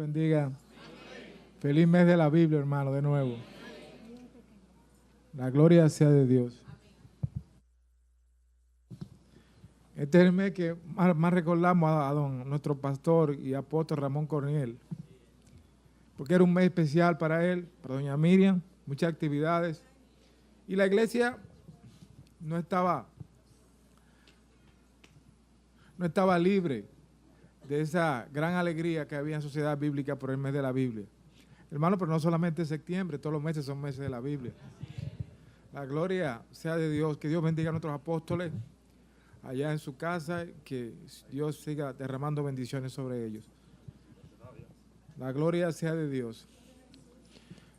bendiga. Feliz mes de la Biblia, hermano, de nuevo. La gloria sea de Dios. Este es el mes que más recordamos a nuestro pastor y apóstol Ramón Corniel, porque era un mes especial para él, para doña Miriam, muchas actividades. Y la iglesia no estaba libre de esa gran alegría que había en Sociedad Bíblica por el mes de la Biblia. Hermano, pero no solamente septiembre, todos los meses son meses de la Biblia. La gloria sea de Dios, que Dios bendiga a nuestros apóstoles allá en su casa, que Dios siga derramando bendiciones sobre ellos. La gloria sea de Dios.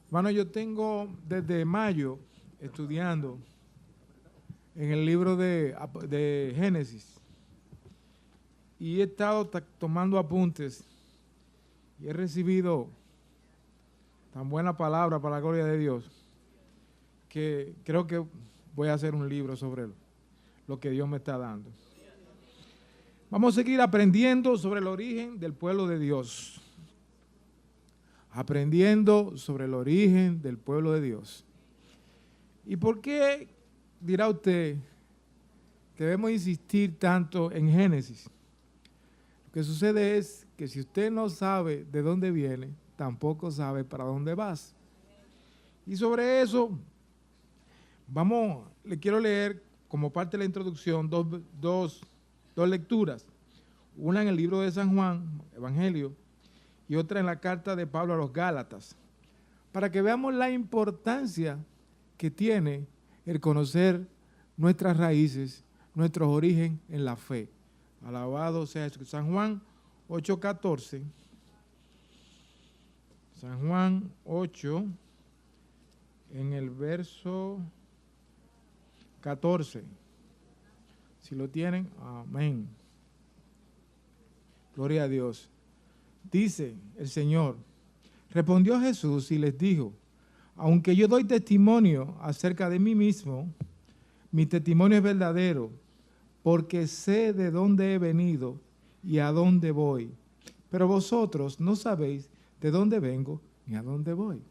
Hermano, yo tengo desde mayo estudiando en el libro de Génesis y he estado tomando apuntes y he recibido tan buena palabra para la gloria de Dios que creo que voy a hacer un libro sobre lo que Dios me está dando. Vamos a seguir aprendiendo sobre el origen del pueblo de Dios. Aprendiendo sobre el origen del pueblo de Dios. ¿Y por qué, dirá usted, debemos insistir tanto en Génesis? Lo que sucede es que si usted no sabe de dónde viene, tampoco sabe para dónde vas. Y sobre eso, le quiero leer como parte de la introducción dos lecturas. Una en el libro de San Juan, Evangelio, y otra en la carta de Pablo a los Gálatas, para que veamos la importancia que tiene el conocer nuestras raíces, nuestro origen en la fe. Alabado sea Jesús. San Juan 8:14. San Juan 8, en el verso 14. Si lo tienen, amén. Gloria a Dios. Dice el Señor, respondió Jesús y les dijo, aunque yo doy testimonio acerca de mí mismo, mi testimonio es verdadero, porque sé de dónde he venido y a dónde voy. Pero vosotros no sabéis de dónde vengo ni a dónde voy.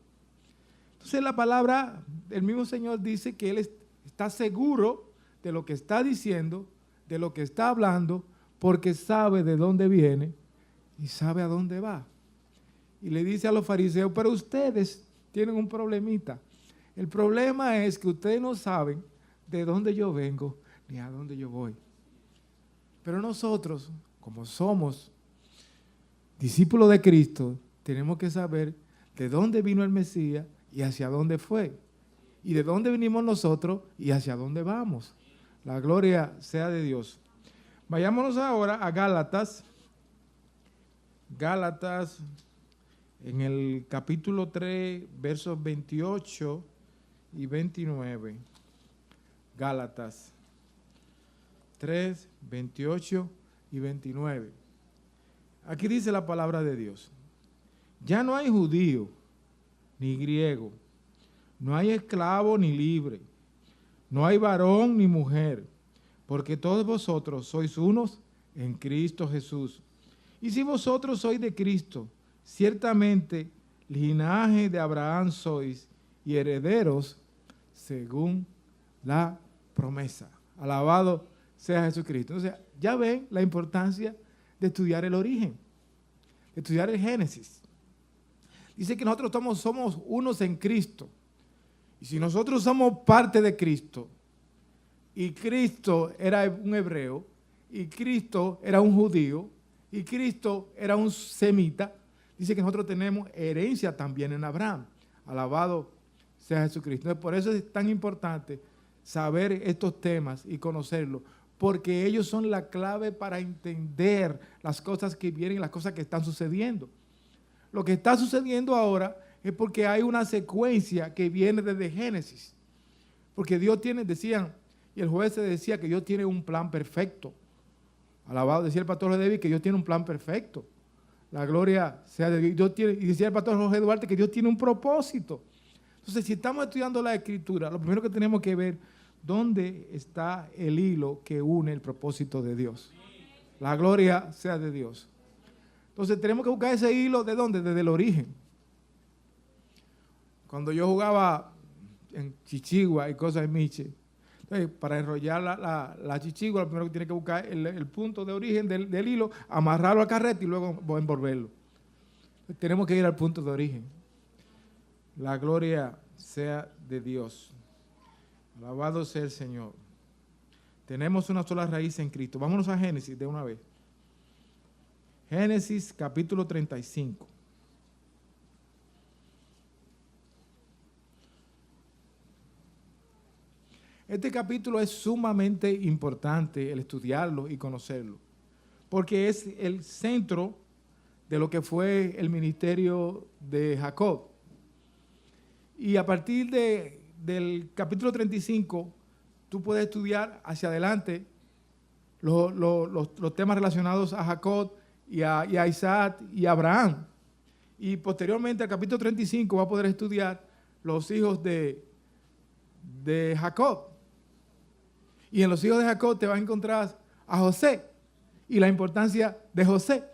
Entonces la palabra del mismo Señor dice que Él está seguro de lo que está diciendo, de lo que está hablando, porque sabe de dónde viene y sabe a dónde va. Y le dice a los fariseos, pero ustedes tienen un problemita. El problema es que ustedes no saben de dónde yo vengo ni a dónde yo voy. Pero nosotros, como somos discípulos de Cristo, tenemos que saber de dónde vino el Mesías y hacia dónde fue. Y de dónde venimos nosotros y hacia dónde vamos. La gloria sea de Dios. Vayámonos ahora a Gálatas. Gálatas, en el capítulo 3, versos 28 y 29. Gálatas 3, 28 y 29. Aquí dice la palabra de Dios. Ya no hay judío ni griego, no hay esclavo ni libre, no hay varón ni mujer, porque todos vosotros sois unos en Cristo Jesús. Y si vosotros sois de Cristo, ciertamente linaje de Abraham sois y herederos según la promesa. Alabado sea Jesucristo. O sea, ya ven la importancia de estudiar el origen, de estudiar el Génesis. Dice que nosotros somos unos en Cristo. Y si nosotros somos parte de Cristo, y Cristo era un hebreo, y Cristo era un judío, y Cristo era un semita, dice que nosotros tenemos herencia también en Abraham. Alabado sea Jesucristo. Entonces, por eso es tan importante saber estos temas y conocerlos, porque ellos son la clave para entender las cosas que vienen y las cosas que están sucediendo. Lo que está sucediendo ahora es porque hay una secuencia que viene desde Génesis. Porque Dios tiene, decían, y el juez se decía que Dios tiene un plan perfecto. Alabado, decía el pastor David que Dios tiene un plan perfecto. La gloria sea de Dios. Y decía el pastor Jorge Duarte que Dios tiene un propósito. Entonces, si estamos estudiando la Escritura, lo primero que tenemos que ver, ¿dónde está el hilo que une el propósito de Dios? La gloria sea de Dios. Entonces tenemos que buscar ese hilo, ¿de dónde? Desde el origen. Cuando yo jugaba en chichigua y cosas de Miche, entonces, para enrollar la chichigua, lo primero que tiene que buscar es el punto de origen del hilo, amarrarlo al carrete y luego envolverlo. Entonces, tenemos que ir al punto de origen. La gloria sea de Dios. Alabado sea el Señor. Tenemos una sola raíz en Cristo. Vámonos a Génesis de una vez. Génesis capítulo 35. Este capítulo es sumamente importante el estudiarlo y conocerlo, porque es el centro de lo que fue el ministerio de Jacob. Y a partir del capítulo 35, tú puedes estudiar hacia adelante los temas relacionados a Jacob y a Isaac y a Abraham. Y posteriormente al capítulo 35 va a poder estudiar los hijos de Jacob. Y en los hijos de Jacob te vas a encontrar a José y la importancia de José.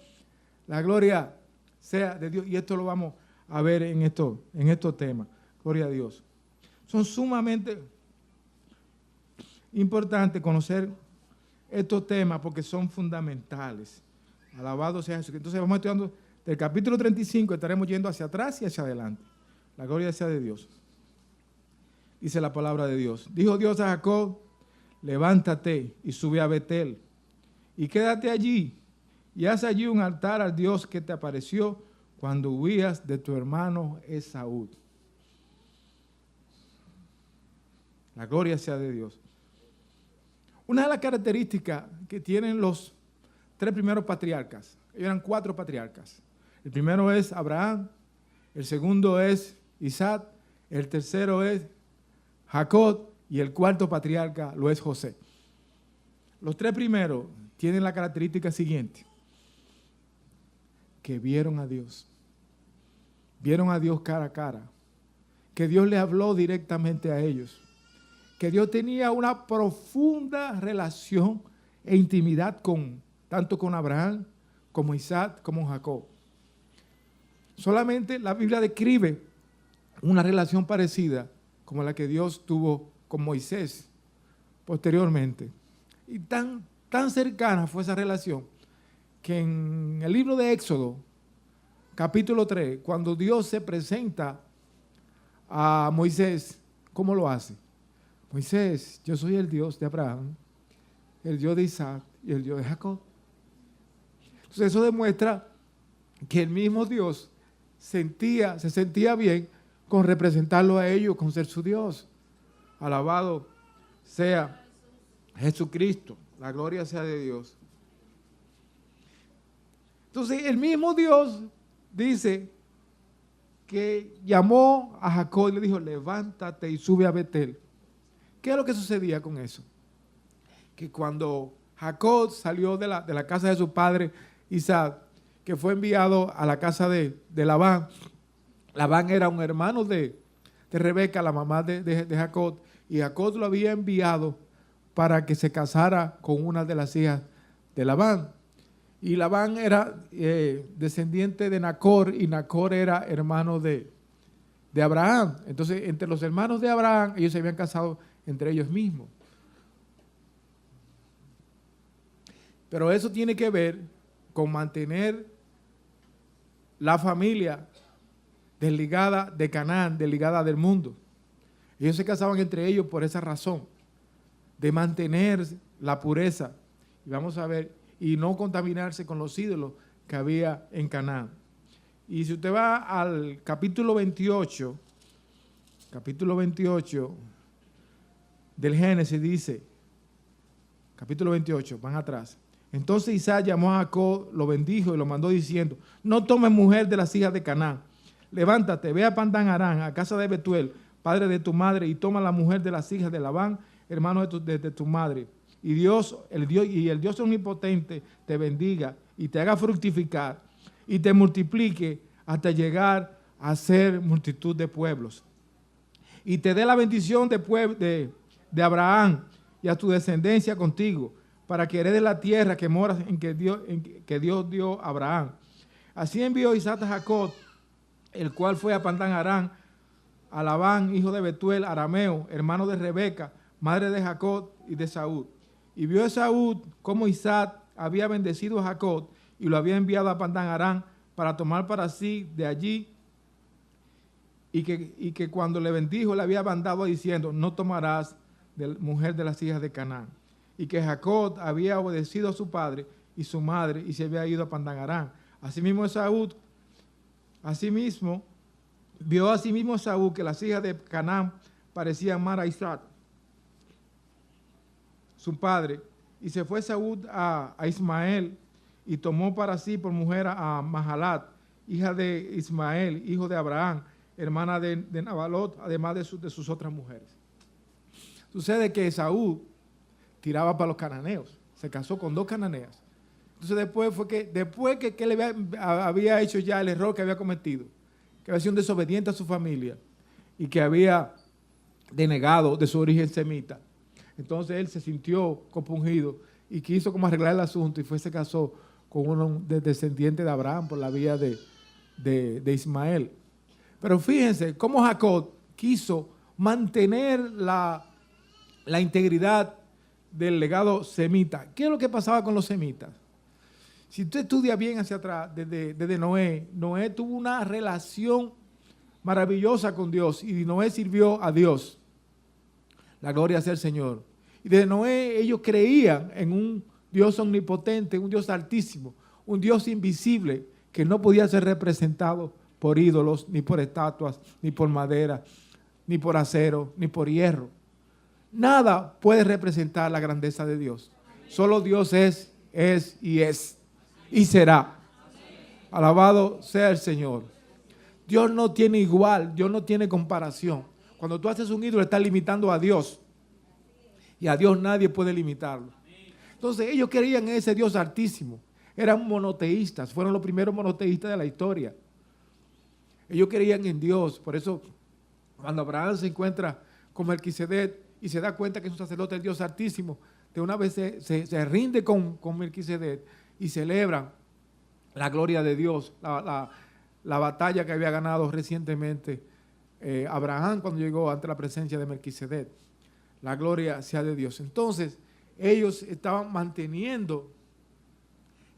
La gloria sea de Dios. Y esto lo vamos a ver en estos temas. Gloria a Dios. Son sumamente importantes conocer estos temas porque son fundamentales. Alabado sea Jesús. Entonces vamos estudiando del capítulo 35, estaremos yendo hacia atrás y hacia adelante. La gloria sea de Dios. Dice la palabra de Dios. Dijo Dios a Jacob: levántate y sube a Betel y quédate allí y haz allí un altar al Dios que te apareció cuando huías de tu hermano Esaú. La gloria sea de Dios. Una de las características que tienen los tres primeros patriarcas, ellos eran 4 patriarcas. El primero es Abraham, el segundo es Isaac, el tercero es Jacob y el cuarto patriarca lo es José. Los 3 primeros tienen la característica siguiente: que vieron a Dios cara a cara, que Dios les habló directamente a ellos, que Dios tenía una profunda relación e intimidad tanto con Abraham como Isaac como Jacob. Solamente la Biblia describe una relación parecida como la que Dios tuvo con Moisés posteriormente. Y tan cercana fue esa relación que en el libro de Éxodo, capítulo 3, cuando Dios se presenta a Moisés, ¿cómo lo hace? Moisés, yo soy el Dios de Abraham, el Dios de Isaac y el Dios de Jacob. Entonces eso demuestra que el mismo Dios se sentía bien con representarlo a ellos, con ser su Dios. Alabado sea Jesucristo, la gloria sea de Dios. Entonces el mismo Dios dice que llamó a Jacob y le dijo: levántate y sube a Betel. ¿Qué es lo que sucedía con eso? Que cuando Jacob salió de la casa de su padre Isaac, que fue enviado a la casa de Labán, Labán era un hermano de Rebeca, la mamá de Jacob, y Jacob lo había enviado para que se casara con una de las hijas de Labán. Y Labán era descendiente de Nacor, y Nacor era hermano de Abraham. Entonces, entre los hermanos de Abraham, ellos se habían casado entre ellos mismos. Pero eso tiene que ver con mantener la familia desligada de Canaán, desligada del mundo. Ellos se casaban entre ellos por esa razón, de mantener la pureza, y vamos a ver, y no contaminarse con los ídolos que había en Canaán. Y si usted va al capítulo 28 del Génesis, dice, capítulo 28, van atrás. Entonces Isaac llamó a Jacob, lo bendijo y lo mandó diciendo: no tomes mujer de las hijas de Canaán. Levántate, ve a Pandán Aram, a casa de Betuel, padre de tu madre, y toma la mujer de las hijas de Labán, hermano de tu madre. Y el Dios omnipotente te bendiga y te haga fructificar y te multiplique hasta llegar a ser multitud de pueblos. Y te dé la bendición de Abraham y a tu descendencia contigo, para que heredes la tierra que moras que Dios dio a Abraham. Así envió Isaac a Jacob, el cual fue a Padán Aram, a Labán, hijo de Betuel, arameo, hermano de Rebeca, madre de Jacob y de Saúl. Y vio Saúl cómo Isaac había bendecido a Jacob y lo había enviado a Padán Aram para tomar para sí de allí, y que cuando le bendijo le había mandado diciendo: no tomarás mujer de las hijas de Canaán. Y que Jacob había obedecido a su padre y su madre y se había ido a Padán Aram. Asimismo vio Saúl que las hijas de Canaán parecían más a Isaac, su padre, y se fue Saúl a Ismael y tomó para sí por mujer a Mahalat, hija de Ismael, hijo de Abraham, hermana de Nabalot, además de sus otras mujeres. Sucede que Saúl tiraba para los cananeos, se casó con 2 cananeas. Entonces después que él había hecho ya el error que había cometido, que había sido un desobediente a su familia y que había denegado de su origen semita, entonces él se sintió compungido y quiso como arreglar el asunto y se casó con un descendiente de Abraham por la vía de Ismael. Pero fíjense cómo Jacob quiso mantener la integridad del legado semita. ¿Qué es lo que pasaba con los semitas? Si usted estudia bien hacia atrás, desde Noé tuvo una relación maravillosa con Dios y Noé sirvió a Dios. La gloria sea el Señor. Y desde Noé ellos creían en un Dios omnipotente, un Dios altísimo, un Dios invisible que no podía ser representado por ídolos, ni por estatuas, ni por madera, ni por acero, ni por hierro. Nada puede representar la grandeza de Dios. Solo Dios es y será. Alabado sea el Señor. Dios no tiene igual, Dios no tiene comparación. Cuando tú haces un ídolo, estás limitando a Dios. Y a Dios nadie puede limitarlo. Entonces ellos creían en ese Dios altísimo. Eran monoteístas, fueron los primeros monoteístas de la historia. Ellos creían en Dios. Por eso cuando Abraham se encuentra con Melquisedec y se da cuenta que es un sacerdote del Dios altísimo, de una vez se rinde con Melquisedec y celebran la gloria de Dios, la batalla que había ganado recientemente Abraham cuando llegó ante la presencia de Melquisedec. La gloria sea de Dios. Entonces, ellos estaban manteniendo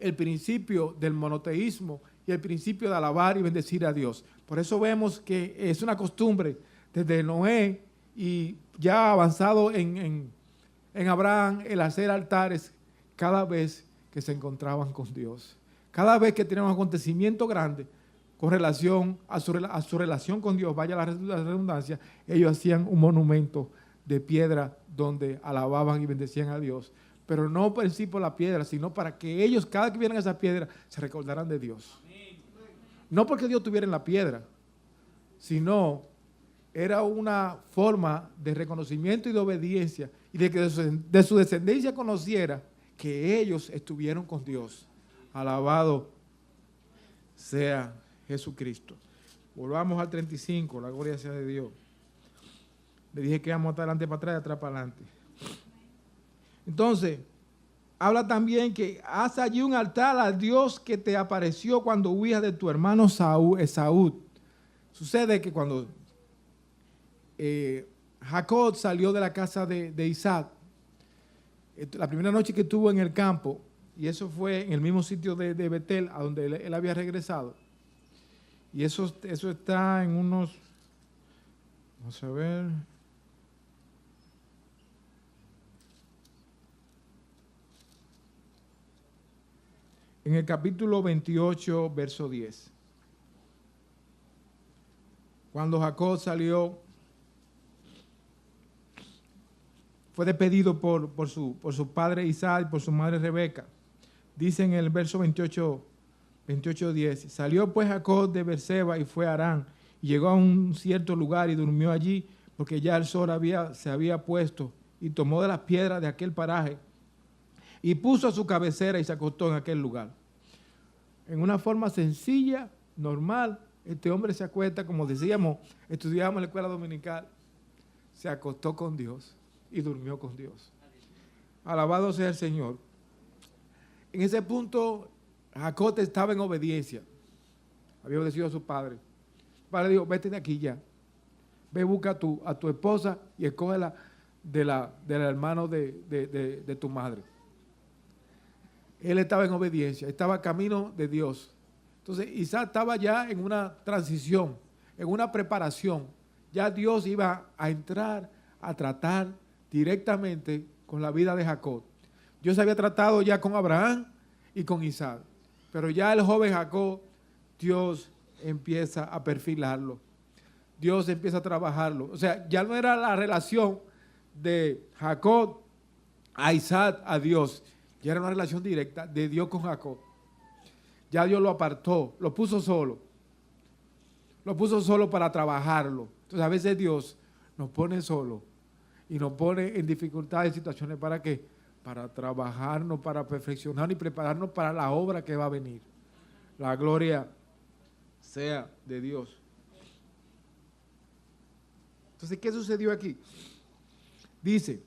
el principio del monoteísmo y el principio de alabar y bendecir a Dios. Por eso vemos que es una costumbre desde Noé y ya avanzado en Abraham el hacer altares cada vez que se encontraban con Dios. Cada vez que tenían un acontecimiento grande con relación a su relación con Dios, vaya la redundancia, ellos hacían un monumento de piedra donde alababan y bendecían a Dios. Pero no por sí por la piedra, sino para que ellos, cada que vieran esa piedra, se recordaran de Dios. No porque Dios estuviera en la piedra, sino era una forma de reconocimiento y de obediencia y de que de su descendencia conociera que ellos estuvieron con Dios. Alabado sea Jesucristo. Volvamos al 35, la gloria sea de Dios. Le dije que íbamos adelante para atrás y atrás para adelante. Entonces, habla también que haz allí un altar al Dios que te apareció cuando huías de tu hermano Esaú. Sucede que cuando Jacob salió de la casa de Isaac, la primera noche que estuvo en el campo, y eso fue en el mismo sitio de Betel, a donde él había regresado, y eso está en unos, vamos a ver, en el capítulo 28, verso 10. Cuando Jacob salió, fue despedido por su padre Isaac y por su madre Rebeca. Dice en el verso 28, 10, salió pues Jacob de Beerseba y fue a Harán, y llegó a un cierto lugar y durmió allí, porque ya el sol se había puesto, y tomó de las piedras de aquel paraje, y puso a su cabecera y se acostó en aquel lugar. En una forma sencilla, normal, este hombre se acuesta, como decíamos, estudiábamos en la escuela dominical, se acostó con Dios y durmió con Dios. Alabado sea el Señor. En ese punto, Jacob estaba en obediencia. había obedecido a su padre. El padre dijo, vete de aquí ya. Ve, busca a tu esposa y escógela del hermano de tu madre. Él estaba en obediencia, estaba camino de Dios. Entonces Isaac estaba ya en una transición, en una preparación. Ya Dios iba a entrar a tratar directamente con la vida de Jacob. Dios había tratado ya con Abraham y con Isaac. Pero ya el joven Jacob, Dios empieza a perfilarlo. Dios empieza a trabajarlo. O sea, ya no era la relación de Jacob a Isaac, a Dios. Ya era una relación directa de Dios con Jacob. Ya Dios lo apartó, lo puso solo. Lo puso solo para trabajarlo. Entonces a veces Dios nos pone solo y nos pone en dificultades, situaciones, ¿para qué? Para trabajarnos, para perfeccionarnos y prepararnos para la obra que va a venir. La gloria sea de Dios. Entonces, ¿qué sucedió aquí? Dice,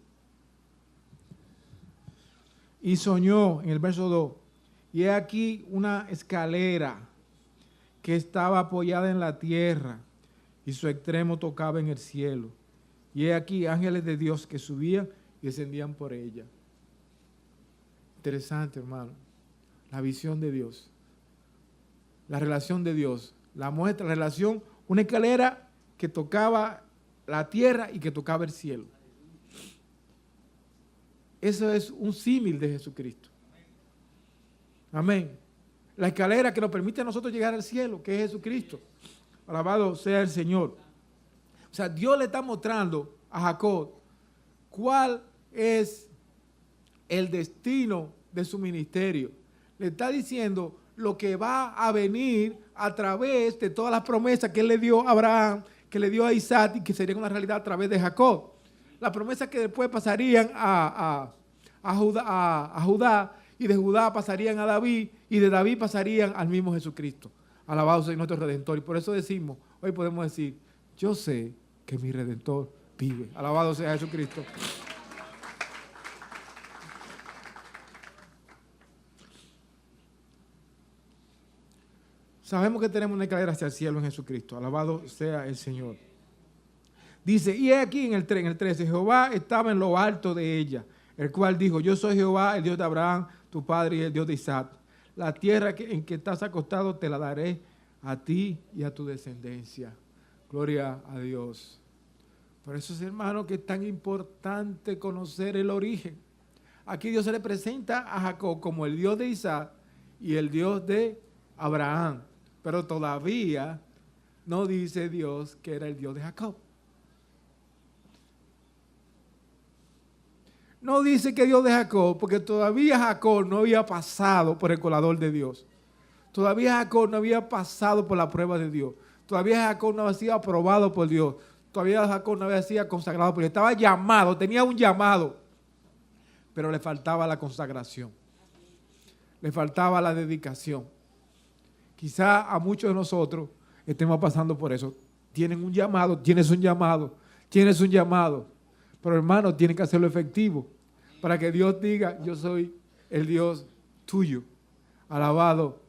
y soñó en el verso 2, y he aquí una escalera que estaba apoyada en la tierra y su extremo tocaba en el cielo. Y he aquí ángeles de Dios que subían y descendían por ella. Interesante, hermano. La visión de Dios. La relación de Dios. La muestra, la relación, una escalera que tocaba la tierra y que tocaba el cielo. Eso es un símil de Jesucristo. Amén. La escalera que nos permite a nosotros llegar al cielo, que es Jesucristo. Alabado sea el Señor. O sea, Dios le está mostrando a Jacob cuál es el destino de su ministerio. Le está diciendo lo que va a venir a través de todas las promesas que él le dio a Abraham, que le dio a Isaac y que serían una realidad a través de Jacob. Las promesas que después pasarían a Judá, y de Judá pasarían a David, y de David pasarían al mismo Jesucristo. Alabado sea nuestro Redentor. Y por eso decimos, hoy podemos decir, yo sé que mi Redentor vive. Alabado sea Jesucristo. Sabemos que tenemos una escalera hacia el cielo en Jesucristo. Alabado sea el Señor. Dice, y aquí en el 13, Jehová estaba en lo alto de ella, el cual dijo, yo soy Jehová, el Dios de Abraham, tu padre, y el Dios de Isaac. La tierra en que estás acostado te la daré a ti y a tu descendencia. Gloria a Dios. Por eso, hermano, que es tan importante conocer el origen. Aquí Dios se le presenta a Jacob como el Dios de Isaac y el Dios de Abraham. Pero todavía no dice Dios que era el Dios de Jacob. No dice que Dios de Jacob, porque todavía Jacob no había pasado por el colador de Dios. Todavía Jacob no había pasado por la prueba de Dios. Todavía Jacob no había sido aprobado por Dios. Todavía Jacob no había sido consagrado por Dios. Estaba llamado, tenía un llamado, pero le faltaba la consagración. Le faltaba la dedicación. Quizá a muchos de nosotros estemos pasando por eso. Tienen un llamado, tienes un llamado, tienes un llamado. Pero hermano, tiene que hacerlo efectivo para que Dios diga, yo soy el Dios tuyo. Alabado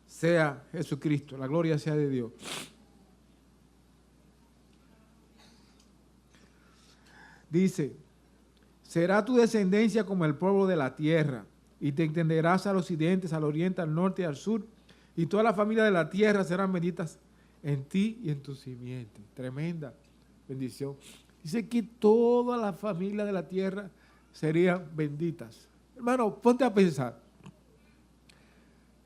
sea Jesucristo, la gloria sea de Dios. Dice, será tu descendencia como el polvo de la tierra, y te extenderás al occidente, al oriente, al norte y al sur, y toda la familia de la tierra serán benditas en ti y en tu simiente. Tremenda bendición. Dice que toda la familia de la tierra serían benditas. Hermano, ponte a pensar.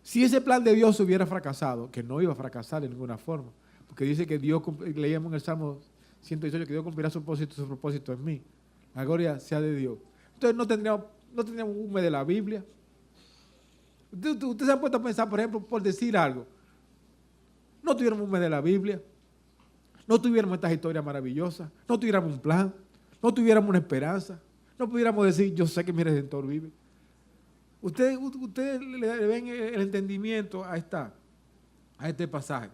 Si ese plan de Dios hubiera fracasado, que no iba a fracasar de ninguna forma, porque dice que Dios, leíamos en el Salmo 118, que Dios cumplirá su propósito en mí. La gloria sea de Dios. Entonces no tendríamos un mes de la Biblia. Ustedes se han puesto a pensar, por ejemplo, por decir algo. No tuviéramos un mes de la Biblia. No tuviéramos estas historias maravillosas, no tuviéramos un plan, no tuviéramos una esperanza, no pudiéramos decir, yo sé que mi Redentor vive. Ustedes le ven el entendimiento a este pasaje.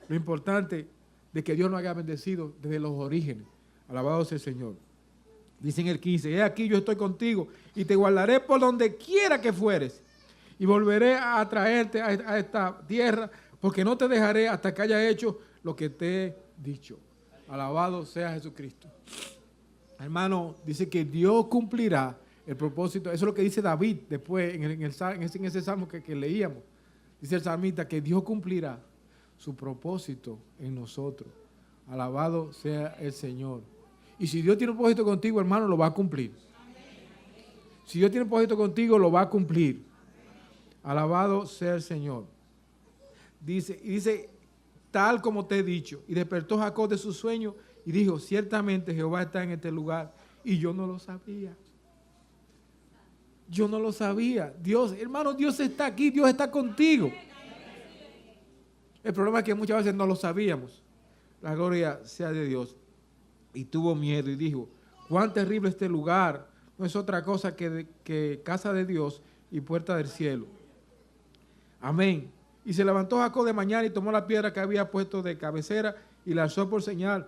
Lo importante de que Dios nos haya bendecido desde los orígenes. Alabado sea el Señor. Dice en el 15, he aquí yo estoy contigo y te guardaré por donde quiera que fueres y volveré a traerte a esta tierra porque no te dejaré hasta que haya hecho lo que te he dicho. Alabado sea Jesucristo. Hermano, dice que Dios cumplirá el propósito. Eso es lo que dice David después en ese salmo que leíamos. Dice el salmista que Dios cumplirá su propósito en nosotros. Alabado sea el Señor. Y si Dios tiene un propósito contigo, hermano, lo va a cumplir. Si Dios tiene un propósito contigo, lo va a cumplir. Alabado sea el Señor. Dice, tal como te he dicho. Y despertó Jacob de su sueño y dijo, ciertamente Jehová está en este lugar. Y yo no lo sabía. Yo no lo sabía. Dios, hermano, Dios está aquí, Dios está contigo. El problema es que muchas veces no lo sabíamos. La gloria sea de Dios. Y tuvo miedo y dijo, cuán terrible este lugar. No es otra cosa que casa de Dios y puerta del cielo. Amén. Y se levantó Jacob de mañana y tomó la piedra que había puesto de cabecera y la alzó por señal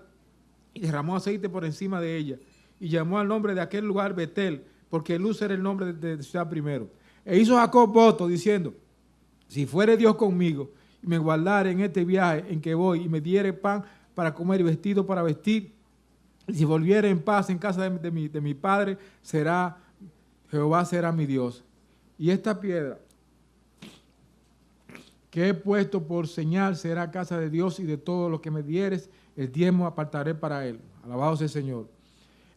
y derramó aceite por encima de ella. Y llamó al nombre de aquel lugar Betel, porque Luz era el nombre de ciudad primero. E hizo Jacob voto diciendo, si fuere Dios conmigo y me guardare en este viaje en que voy y me diere pan para comer y vestido para vestir, y si volviere en paz en casa de mi padre, Jehová será mi Dios. Y esta piedra que he puesto por señal será casa de Dios, y de todo lo que me dieres, el diezmo apartaré para él. Alabado sea el Señor.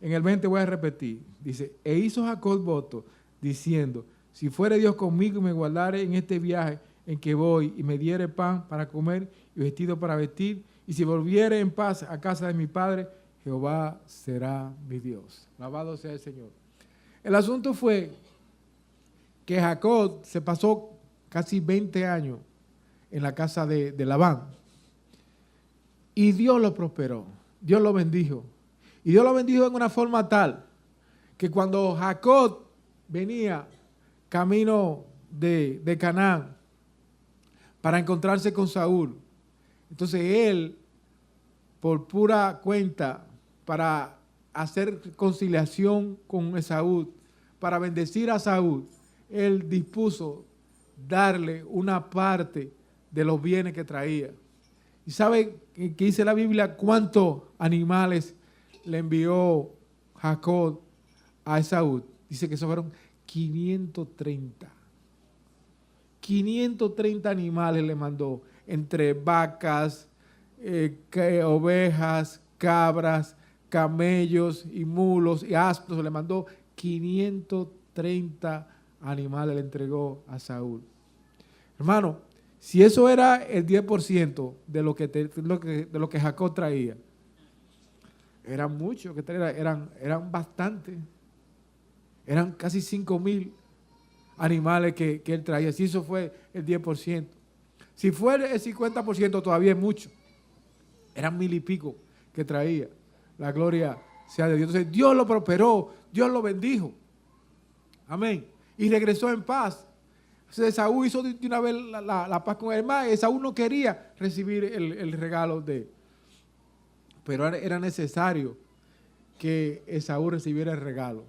En el 20 voy a repetir. Dice, e hizo Jacob voto, diciendo, si fuere Dios conmigo y me guardare en este viaje en que voy, y me diere pan para comer y vestido para vestir, y si volviere en paz a casa de mi padre, Jehová será mi Dios. Alabado sea el Señor. El asunto fue que Jacob se pasó casi 20 años en la casa de Labán. Y Dios lo prosperó, Dios lo bendijo. Y Dios lo bendijo en una forma tal que cuando Jacob venía camino de Canaán para encontrarse con Saúl, entonces él, por pura cuenta, para hacer conciliación con Esaú, para bendecir a Saúl, él dispuso darle una parte de los bienes que traía. ¿Y sabe qué dice la Biblia? ¿Cuántos animales le envió Jacob a Esaú? Dice que eso fueron 530. 530 animales le mandó, entre vacas, ovejas, cabras, camellos y mulos y asnos. Le mandó 530 animales, le entregó a Saúl. Hermano, si eso era el 10% de lo que Jacob traía, eran muchos, eran bastantes. Eran casi 5,000 animales que él traía. Si eso fue el 10%. Si fue el 50%, todavía es mucho. Eran 1,000 y pico que traía. La gloria sea de Dios. Entonces Dios lo prosperó, Dios lo bendijo. Amén. Y regresó en paz. Entonces Esaú hizo de una vez la paz con él. Más, Esaú no quería recibir el regalo de él. Pero era necesario que Esaú recibiera el regalo.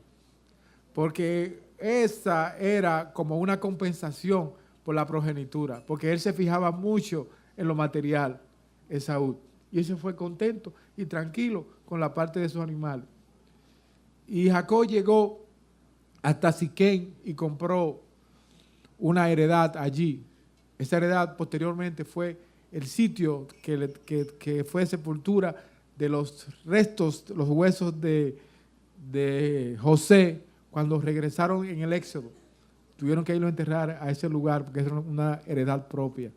Porque esa era como una compensación por la progenitura. Porque él se fijaba mucho en lo material, Esaú. Y él se fue contento y tranquilo con la parte de sus animales. Y Jacob llegó hasta Siquén y compró una heredad allí. Esa heredad posteriormente fue el sitio que fue sepultura de los restos, los huesos de José cuando regresaron en el Éxodo. Tuvieron que irlo a enterrar a ese lugar porque era una heredad propia.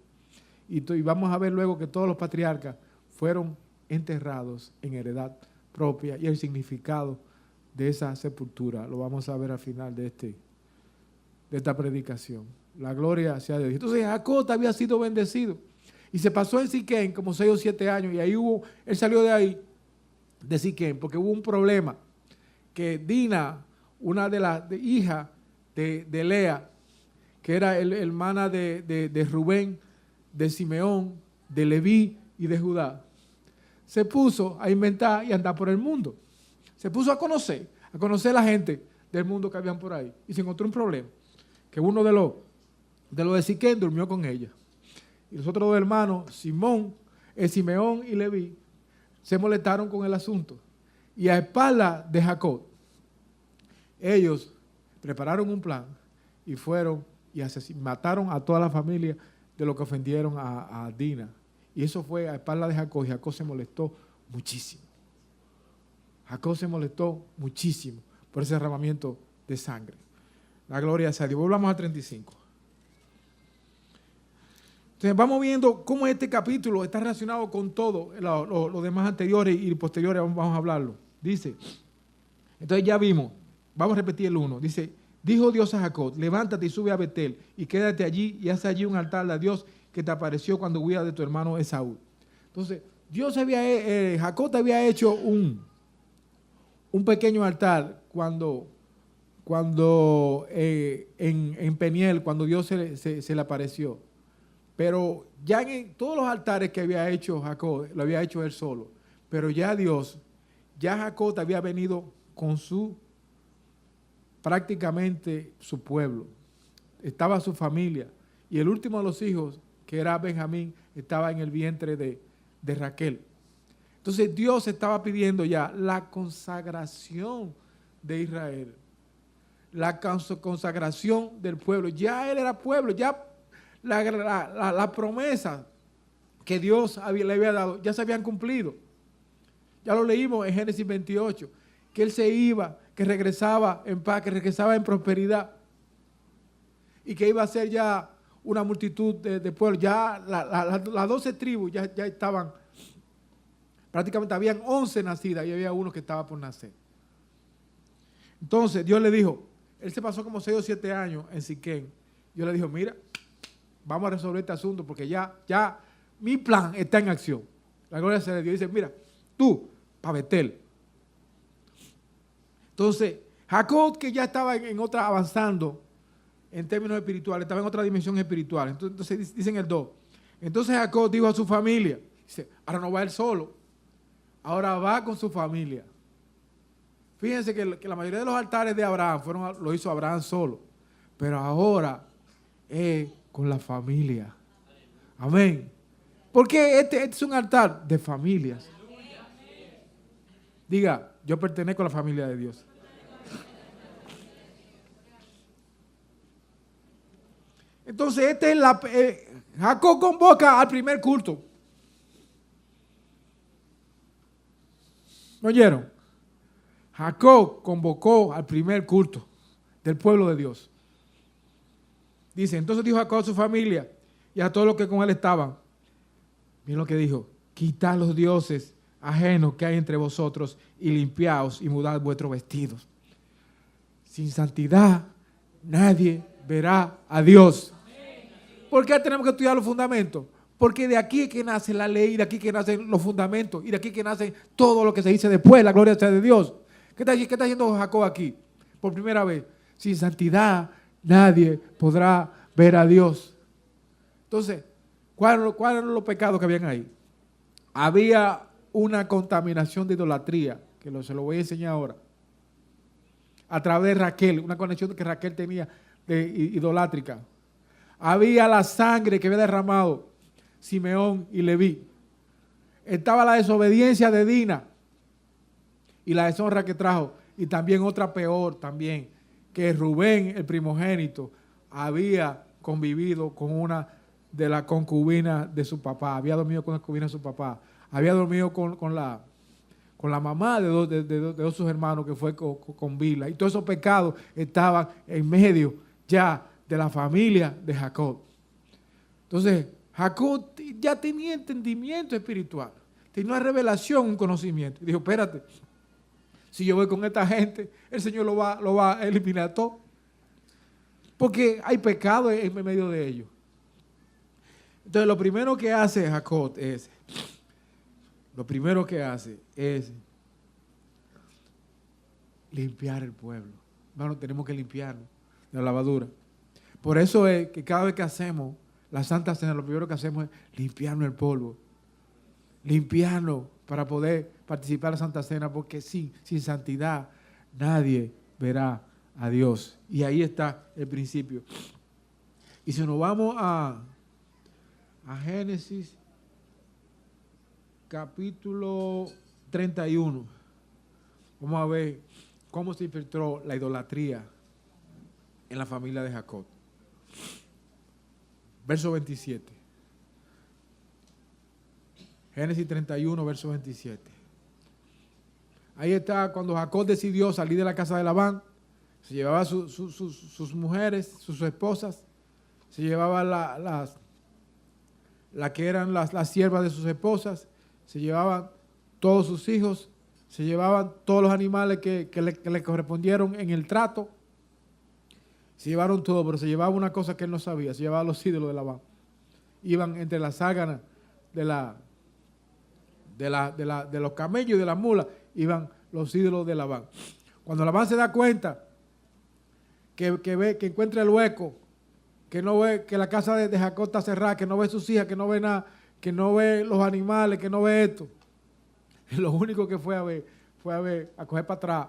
Y vamos a ver luego que todos los patriarcas fueron enterrados en heredad propia, y el significado de esa sepultura lo vamos a ver al final de esta predicación. La gloria sea de Dios. Entonces Jacob había sido bendecido y se pasó en Siquén como 6 o 7 años, y ahí él salió de ahí, de Siquén, porque hubo un problema que Dina, una de las hijas de Lea, que era hermana de Rubén, de Simeón, de Leví y de Judá, se puso a inventar y andar por el mundo. Se puso a conocer la gente del mundo que habían por ahí, y se encontró un problema, que uno de los de Siquén durmió con ella. y los otros dos hermanos, Simeón y Leví, se molestaron con el asunto. Y a espaldas de Jacob, ellos prepararon un plan y fueron y mataron a toda la familia de los que ofendieron a Dina. Y eso fue a espaldas de Jacob, y Jacob se molestó muchísimo. Jacob se molestó muchísimo por ese derramamiento de sangre. La gloria sea a Dios. Volvamos a 35. Entonces vamos viendo cómo este capítulo está relacionado con todo los demás anteriores y posteriores, vamos a hablarlo. Dice, entonces ya vimos, vamos a repetir el 1. Dice, dijo Dios a Jacob, levántate y sube a Betel y quédate allí y haz allí un altar a Dios que te apareció cuando huías de tu hermano Esaú. Entonces, Jacob te había hecho un pequeño altar cuando en Peniel, cuando Dios se le apareció. Pero ya en todos los altares que había hecho Jacob, lo había hecho él solo. Pero ya Jacob había venido con prácticamente su pueblo. Estaba su familia. Y el último de los hijos, que era Benjamín, estaba en el vientre de Raquel. Entonces Dios estaba pidiendo ya la consagración de Israel. La consagración del pueblo. Ya él era pueblo, ya la promesa que Dios le había dado ya se habían cumplido. Ya lo leímos en Génesis 28, que él se iba, que regresaba en paz, que regresaba en prosperidad y que iba a ser ya una multitud de pueblos. Ya las 12 tribus ya estaban, prácticamente habían 11 nacidas y había uno que estaba por nacer. Entonces Dios le dijo, él se pasó como 6 o 7 años en Siquén. Dios le dijo, mira, vamos a resolver este asunto porque ya mi plan está en acción. La gloria sea de Dios. Dice, mira, tú, para Betel. Entonces, Jacob, que ya estaba en otra, avanzando en términos espirituales, estaba en otra dimensión espiritual. Entonces dicen el 2. Entonces Jacob dijo a su familia, dice, ahora no va él solo, ahora va con su familia. Fíjense que la mayoría de los altares de Abraham lo hizo Abraham solo, pero ahora es con la familia. Amén. Porque este es un altar de familias. Diga, yo pertenezco a la familia de Dios. Entonces, Jacob convoca al primer culto. ¿No oyeron? Jacob convocó al primer culto del pueblo de Dios. Dice, entonces dijo Jacob a su familia y a todos los que con él estaban. Miren lo que dijo, quitad los dioses ajenos que hay entre vosotros y limpiaos y mudad vuestros vestidos. Sin santidad nadie verá a Dios. ¿Por qué tenemos que estudiar los fundamentos? Porque de aquí es que nace la ley, de aquí es que nacen los fundamentos y de aquí es que nace todo lo que se dice después, la gloria sea de Dios. ¿Qué está haciendo Jacob aquí? Por primera vez, sin santidad nadie podrá ver a Dios. Entonces, ¿cuáles eran los pecados que habían ahí? Había una contaminación de idolatría, que se lo voy a enseñar ahora, a través de Raquel, una conexión que Raquel tenía de idolátrica. Había la sangre que había derramado Simeón y Leví. Estaba la desobediencia de Dina y la deshonra que trajo. Y también otra peor también, que Rubén, el primogénito, había convivido con una de las concubinas de su papá. Había dormido con la concubina de su papá. Había dormido con la mamá de dos de sus hermanos, que fue con Bila. Y todos esos pecados estaban en medio ya de la familia de Jacob. Entonces, Jacob ya tenía entendimiento espiritual. Tenía una revelación, un conocimiento. Y dijo, espérate, si yo voy con esta gente, el Señor lo va a eliminar todo. Porque hay pecado en medio de ellos. Entonces, lo primero que hace Jacob es limpiar el pueblo. Bueno, tenemos que limpiarnos de la lavadura. Por eso es que cada vez que hacemos la Santa Cena, lo primero que hacemos es limpiarnos el polvo. Limpiarnos para poder participar en la Santa Cena, porque sin santidad nadie verá a Dios. Y ahí está el principio. Y si nos vamos a Génesis capítulo 31. Vamos a ver cómo se infiltró la idolatría en la familia de Jacob. Verso 27. Génesis 31, verso 27. Ahí está cuando Jacob decidió salir de la casa de Labán. Se llevaba sus mujeres, sus esposas. Se llevaba las que eran las siervas de sus esposas. Se llevaban todos sus hijos. Se llevaban todos los animales que le correspondieron en el trato. Se llevaron todo, pero se llevaba una cosa que él no sabía. Se llevaba los ídolos de Labán. Iban entre las ságanas de los camellos y de las mulas, iban los ídolos de Labán. Cuando Labán se da cuenta que encuentra el hueco, que no ve que la casa de Jacob está cerrada, que no ve sus hijas, que no ve nada, que no ve los animales, que no ve esto, lo único que fue a coger para atrás,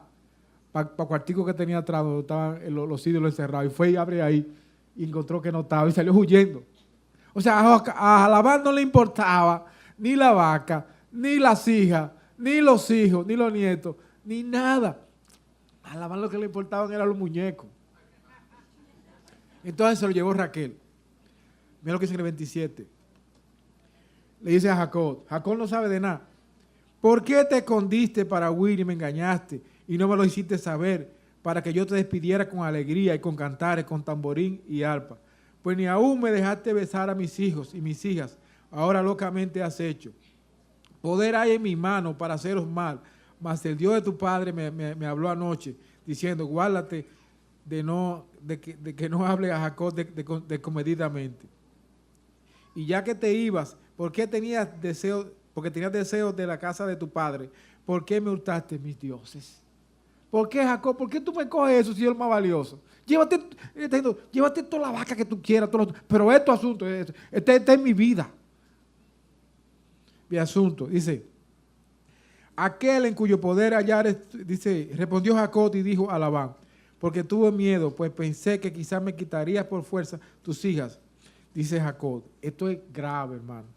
para el cuartico que tenía atrás, donde estaban los ídolos encerrados, y fue y abre ahí, y encontró que no estaba, y salió huyendo. O sea, a Labán no le importaba ni la vaca, ni las hijas, ni los hijos, ni los nietos, ni nada. A Labán lo que le importaban eran los muñecos. Entonces se lo llevó Raquel. Mira lo que dice en el 27. Le dice a Jacob, Jacob no sabe de nada. ¿Por qué te escondiste para huir y me engañaste y no me lo hiciste saber para que yo te despidiera con alegría y con cantares, con tamborín y arpa? Pues ni aún me dejaste besar a mis hijos y mis hijas, ahora locamente has hecho. Poder hay en mi mano para haceros mal, mas el Dios de tu padre me habló anoche, diciendo, guárdate de que no hable a Jacob descomedidamente. Y ya que te ibas, ¿por qué tenías deseos? Porque tenías deseos de la casa de tu padre. ¿Por qué me hurtaste mis dioses? ¿Por qué, Jacob? ¿Por qué tú me coges eso si es lo más valioso? Llévate toda la vaca que tú quieras, pero este asunto, este es mi vida. Mi asunto, dice, aquel en cuyo poder hallares, dice, respondió Jacob y dijo a Labán, porque tuve miedo, pues pensé que quizás me quitarías por fuerza tus hijas. Dice Jacob, esto es grave, hermano.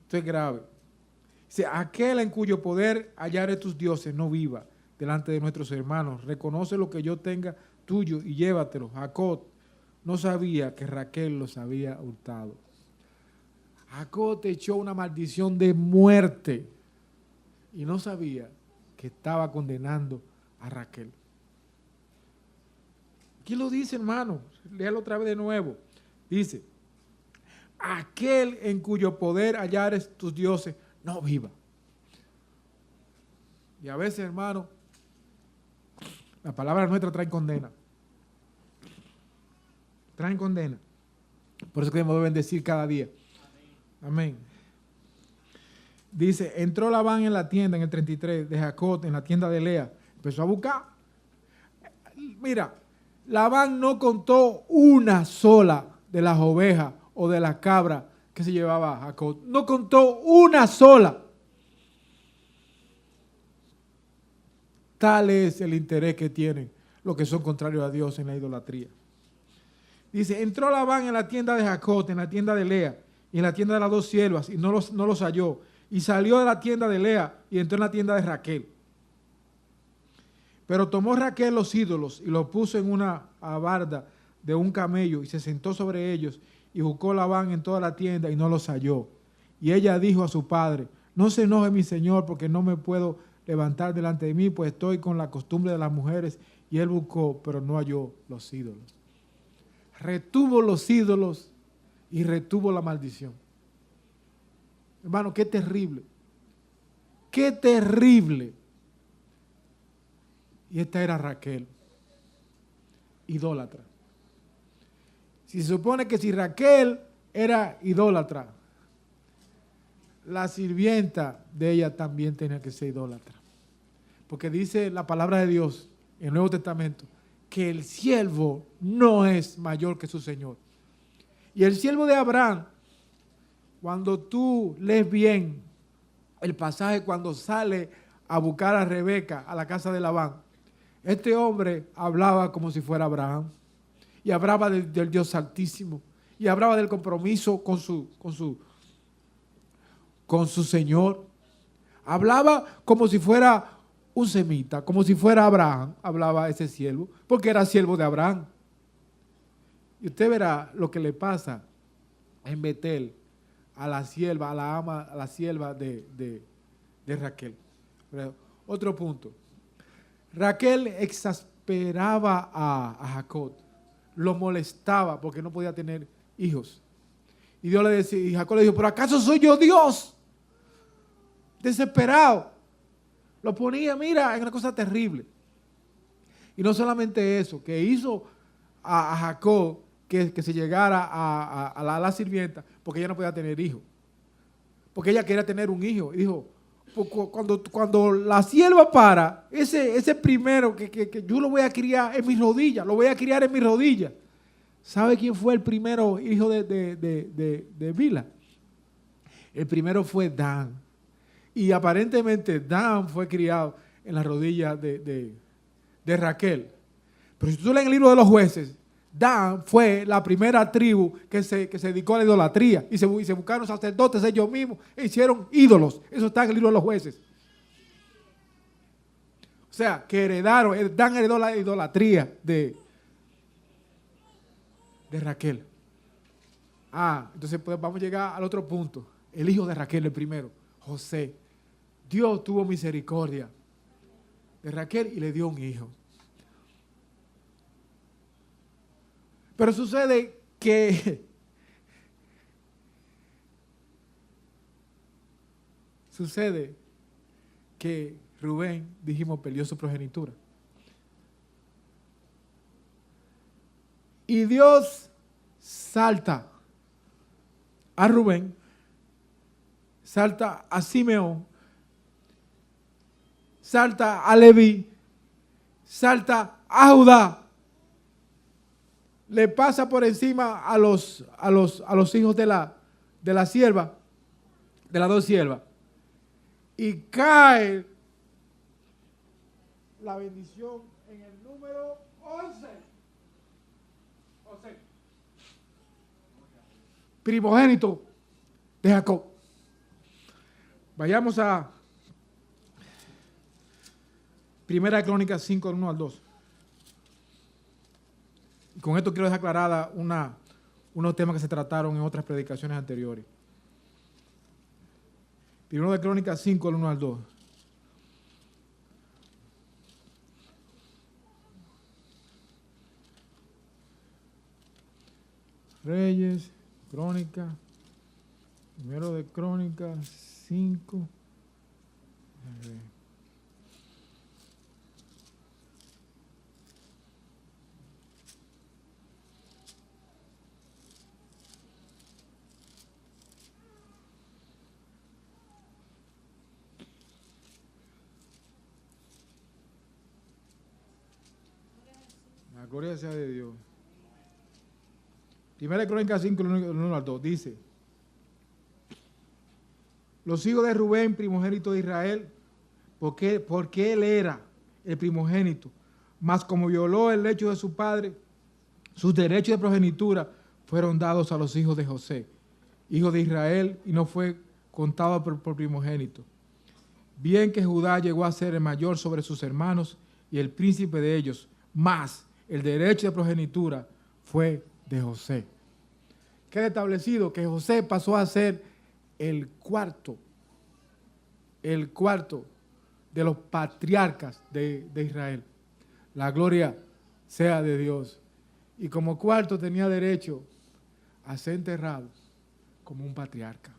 Esto es grave. Dice, aquel en cuyo poder hallares tus dioses no viva delante de nuestros hermanos. Reconoce lo que yo tenga tuyo y llévatelo. Jacob no sabía que Raquel los había hurtado. Jacob te echó una maldición de muerte y no sabía que estaba condenando a Raquel. ¿Quién lo dice, hermano? Léalo otra vez de nuevo. Dice, aquel en cuyo poder hallares tus dioses no viva. Y a veces, hermano, las palabras nuestras traen condena. Traen condena. Por eso que debemos bendecir cada día. Amén. Dice, entró Labán en la tienda en el 33 de Jacob, en la tienda de Lea. Empezó a buscar. Mira, Labán no contó una sola de las ovejas o de las cabras que se llevaba Jacob. No contó una sola. Tal es el interés que tienen los que son contrarios a Dios en la idolatría. Dice, entró Labán en la tienda de Jacob, en la tienda de Lea, y en la tienda de las dos siervas, y no los halló. Y salió de la tienda de Lea y entró en la tienda de Raquel. Pero tomó Raquel los ídolos y los puso en una abarda de un camello y se sentó sobre ellos y buscó Labán en toda la tienda y no los halló. Y ella dijo a su padre, no se enoje mi señor porque no me puedo levantar delante de mí, pues estoy con la costumbre de las mujeres. Y él buscó, pero no halló los ídolos. Retuvo los ídolos y retuvo la maldición. Hermano, qué terrible. Qué terrible. Y esta era Raquel, idólatra. Si se supone que si Raquel era idólatra, la sirvienta de ella también tenía que ser idólatra. Porque dice la palabra de Dios en el Nuevo Testamento que el siervo no es mayor que su Señor. Y el siervo de Abraham, cuando tú lees bien el pasaje cuando sale a buscar a Rebeca a la casa de Labán, este hombre hablaba como si fuera Abraham y hablaba del Dios Altísimo y hablaba del compromiso con su Señor. Hablaba como si fuera un semita, como si fuera Abraham, hablaba ese siervo, porque era siervo de Abraham. Y usted verá lo que le pasa en Betel a la sierva, a la sierva de Raquel. Pero otro punto. Raquel exasperaba a Jacob, lo molestaba porque no podía tener hijos. Y Dios le decía, y Jacob le dijo, ¿pero acaso soy yo Dios? Desesperado. Lo ponía, mira, en una cosa terrible. Y no solamente eso, que hizo a Jacob que se llegara a la sirvienta, porque ella no podía tener hijos. Porque ella quería tener un hijo. Y dijo, cuando la sierva para, ese primero que yo lo voy a criar en mis rodillas, lo voy a criar en mis rodillas. ¿Sabe quién fue el primero hijo de Bila? El primero fue Dan. Y aparentemente Dan fue criado en las rodillas de Raquel. Pero si tú lees el libro de los jueces, Dan fue la primera tribu que se dedicó a la idolatría y se buscaron sacerdotes ellos mismos e hicieron ídolos. Eso está en el libro de los jueces. O sea, que Dan heredó la idolatría de Raquel. Entonces pues vamos a llegar al otro punto. El hijo de Raquel, el primero, José. Dios tuvo misericordia de Raquel y le dio un hijo. Pero sucede que Rubén, dijimos, perdió su progenitura. Y Dios salta a Rubén, salta a Simeón, salta a Leví, salta a Judá. Le pasa por encima a los hijos de la sierva, de las dos siervas. Y cae la bendición en el número 11. Primogénito de Jacob. Vayamos a Primera de Crónicas 5, 1 al 2. Y con esto quiero dejar aclarada unos temas que se trataron en otras predicaciones anteriores. Primera de Crónicas 5, 1 al 2. Reyes, Crónicas, primero de Crónicas 5. La gloria sea de Dios. Primera de Crónicas 5, 1 al 2, dice: los hijos de Rubén, primogénito de Israel, porque él era el primogénito, mas como violó el lecho de su padre, sus derechos de progenitura fueron dados a los hijos de José, hijo de Israel, y no fue contado por primogénito. Bien que Judá llegó a ser el mayor sobre sus hermanos y el príncipe de ellos, mas el derecho de progenitura fue de José. Queda establecido que José pasó a ser el cuarto de los patriarcas de Israel. La gloria sea de Dios. Y como cuarto tenía derecho a ser enterrado como un patriarca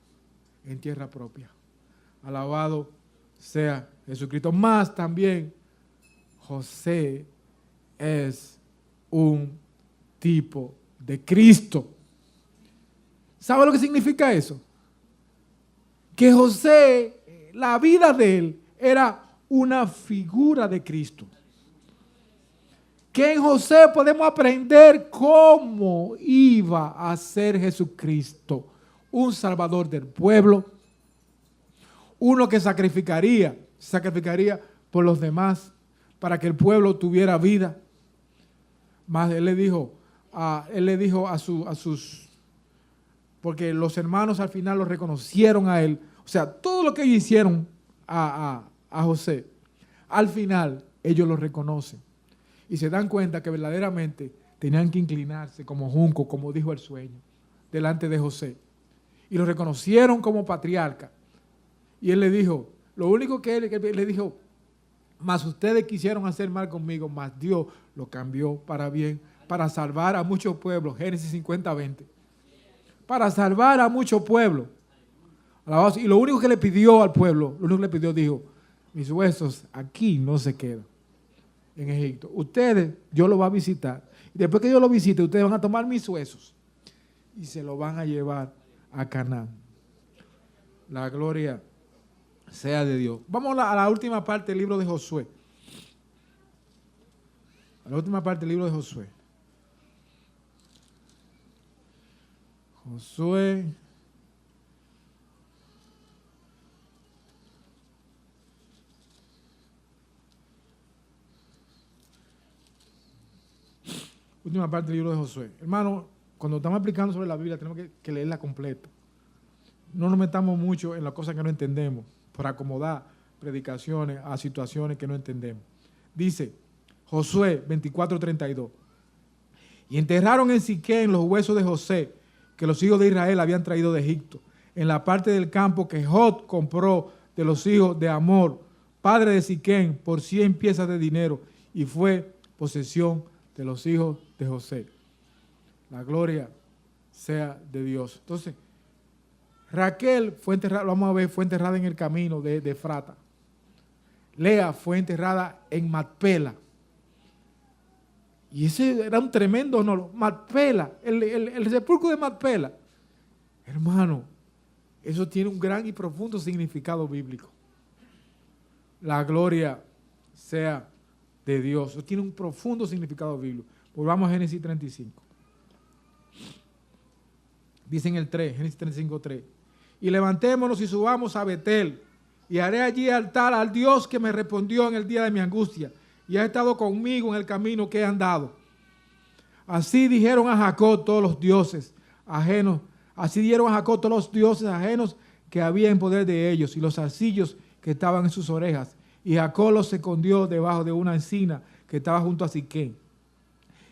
en tierra propia. Alabado sea Jesucristo. Más también José es un tipo de Cristo. ¿Sabe lo que significa eso? Que José, la vida de él era una figura de Cristo. Que en José podemos aprender cómo iba a ser Jesucristo, un salvador del pueblo, uno que sacrificaría por los demás para que el pueblo tuviera vida. Mas él le dijo a sus porque los hermanos al final lo reconocieron a él. O sea, todo lo que ellos hicieron a José, al final ellos lo reconocen y se dan cuenta que verdaderamente tenían que inclinarse como junco, como dijo el sueño, delante de José. Y lo reconocieron como patriarca. Y él le dijo, lo único que él le dijo, mas ustedes quisieron hacer mal conmigo, mas Dios lo cambió para bien, para salvar a muchos pueblos. Génesis 50:20. Para salvar a muchos pueblos. Y lo único que le pidió al pueblo, lo único que le pidió, dijo, mis huesos aquí no se quedan en Egipto. Ustedes, Dios los va a visitar. Y después que Dios los visite, ustedes van a tomar mis huesos y se los van a llevar a Canaán. La gloria sea de Dios. Vamos a la última parte del libro de Josué. A la última parte del libro de Josué. Josué. Última parte del libro de Josué. Hermano, cuando estamos explicando sobre la Biblia, tenemos que leerla completa. No nos metamos mucho en las cosas que no entendemos, por acomodar predicaciones a situaciones que no entendemos. Dice Josué 24:32. Y enterraron en Siquén los huesos de José, que los hijos de Israel habían traído de Egipto, en la parte del campo que Jod compró de los hijos de Amor, padre de Siquén, por 100 piezas de dinero, y fue posesión de los hijos de José. La gloria sea de Dios. Entonces, Raquel fue enterrada, vamos a ver, fue enterrada en el camino de Efrata. Lea fue enterrada en Macpela. Y ese era un tremendo honor. Macpela, el sepulcro de Macpela. Hermano, eso tiene un gran y profundo significado bíblico. La gloria sea de Dios. Eso tiene un profundo significado bíblico. Volvamos a Génesis 35. Dice en el 3, Génesis 35:3. Y levantémonos y subamos a Betel, y haré allí altar al Dios que me respondió en el día de mi angustia, y ha estado conmigo en el camino que he andado. Así dijeron a Jacob todos los dioses ajenos, así dieron a Jacob todos los dioses ajenos que había en poder de ellos, y los zarcillos que estaban en sus orejas. Y Jacob los escondió debajo de una encina que estaba junto a Siquén.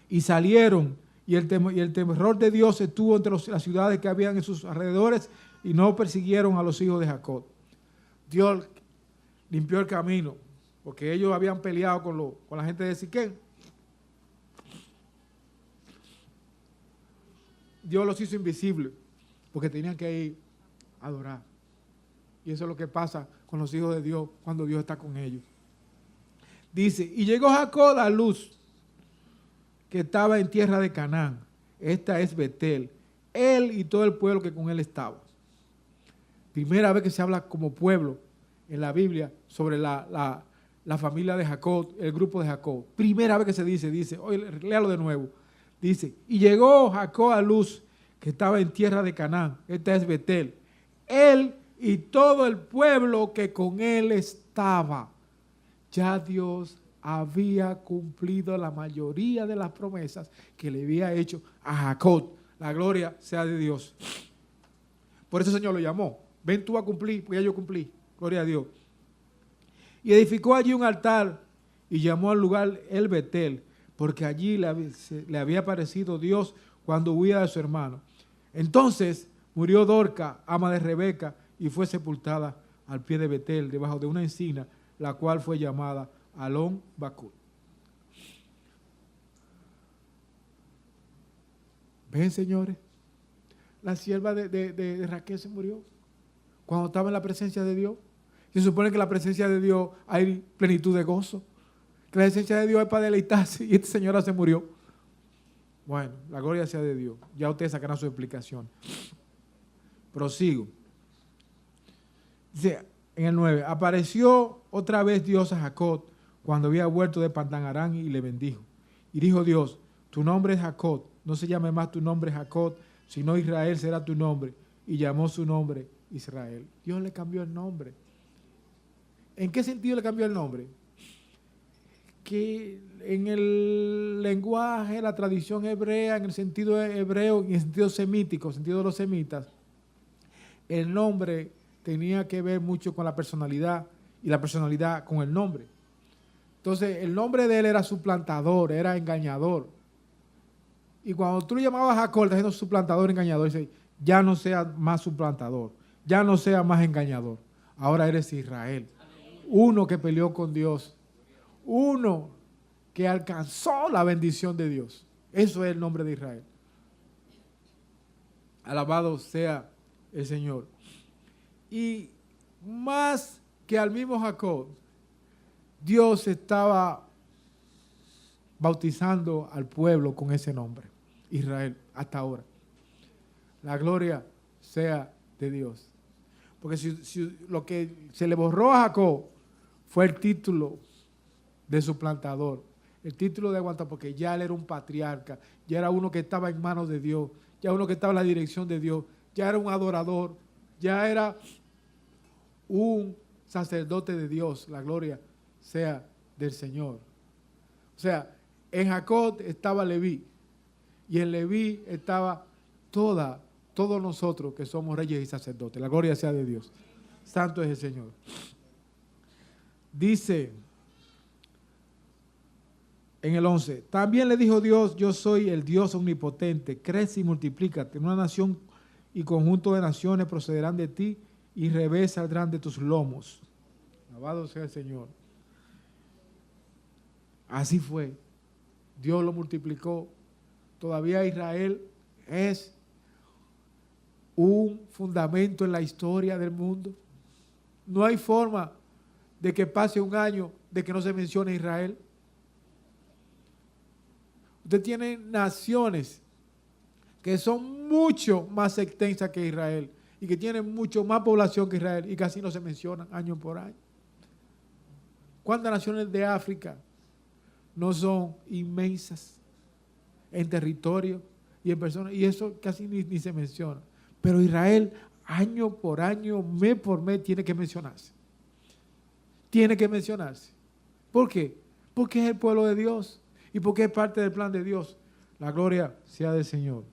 Y salieron, y el temor de Dios estuvo entre las ciudades que habían en sus alrededores, y no persiguieron a los hijos de Jacob. Dios limpió el camino, porque ellos habían peleado con la gente de Siquén. Dios los hizo invisibles, porque tenían que ir a adorar. Y eso es lo que pasa con los hijos de Dios cuando Dios está con ellos. Dice, y llegó Jacob a la luz que estaba en tierra de Canaán. Esta es Betel, él y todo el pueblo que con él estaba. Primera vez que se habla como pueblo en la Biblia sobre la familia de Jacob, el grupo de Jacob. Primera vez que se dice, oye, léalo de nuevo. Dice, y llegó Jacob a luz que estaba en tierra de Canaán. Esta es Betel, él y todo el pueblo que con él estaba. Ya Dios había cumplido la mayoría de las promesas que le había hecho a Jacob. La gloria sea de Dios. Por eso el Señor lo llamó. Ven tú a cumplir, porque ya yo cumplí. Gloria a Dios. Y edificó allí un altar y llamó al lugar el Betel, porque allí le había aparecido Dios cuando huía de su hermano. Entonces murió Dorca, ama de Rebeca, y fue sepultada al pie de Betel, debajo de una encina, la cual fue llamada Alon Bakut. ¿Ven, señores? La sierva de Raquel se murió cuando estaba en la presencia de Dios. Se supone que en la presencia de Dios hay plenitud de gozo, que la presencia de Dios es para deleitarse, y esta señora se murió. Bueno, la gloria sea de Dios. Ya ustedes sacarán su explicación. Prosigo. Dice en el 9, apareció otra vez Dios a Jacob cuando había vuelto de Padan Aram y le bendijo. Y dijo Dios, tu nombre es Jacob, no se llame más tu nombre Jacob, sino Israel será tu nombre. Y llamó su nombre Israel. Dios le cambió el nombre. ¿En qué sentido le cambió el nombre? que en el lenguaje, la tradición hebrea, en el sentido hebreo, en el sentido semítico, en el sentido de los semitas, el nombre tenía que ver mucho con la personalidad y la personalidad con el nombre. Entonces, el nombre de él era suplantador, era engañador. Y cuando tú le llamabas a Jacob, estás siendo suplantador, engañador, dice, ya no seas más suplantador, ya no seas más engañador. Ahora eres Israel, uno que peleó con Dios, uno que alcanzó la bendición de Dios. Eso es el nombre de Israel. Alabado sea el Señor. Y más que al mismo Jacob, Dios estaba bautizando al pueblo con ese nombre, Israel, hasta ahora. La gloria sea de Dios. Porque si lo que se le borró a Jacob fue el título de suplantador, el título de aguantar, porque ya él era un patriarca, ya era uno que estaba en manos de Dios, ya uno que estaba en la dirección de Dios, ya era un adorador, ya era un sacerdote de Dios, la gloria sea del Señor. O sea, en Jacob estaba Leví, y en Leví estaba todos nosotros que somos reyes y sacerdotes. La gloria sea de Dios. Santo es el Señor. Dice en el 11, también le dijo Dios, yo soy el Dios omnipotente, crece y multiplícate. Una nación y conjunto de naciones procederán de ti y revés saldrán de tus lomos. Alabado sea el Señor. Así fue. Dios lo multiplicó. Todavía Israel es un fundamento en la historia del mundo. No hay forma de que pase un año de que no se mencione Israel. Usted tiene naciones que son mucho más extensas que Israel y que tienen mucho más población que Israel y casi no se mencionan año por año. ¿Cuántas naciones de África no son inmensas en territorio y en personas? Y eso casi ni se menciona. Pero Israel, año por año, mes por mes, tiene que mencionarse. Tiene que mencionarse. ¿Por qué? Porque es el pueblo de Dios y porque es parte del plan de Dios. La gloria sea del Señor.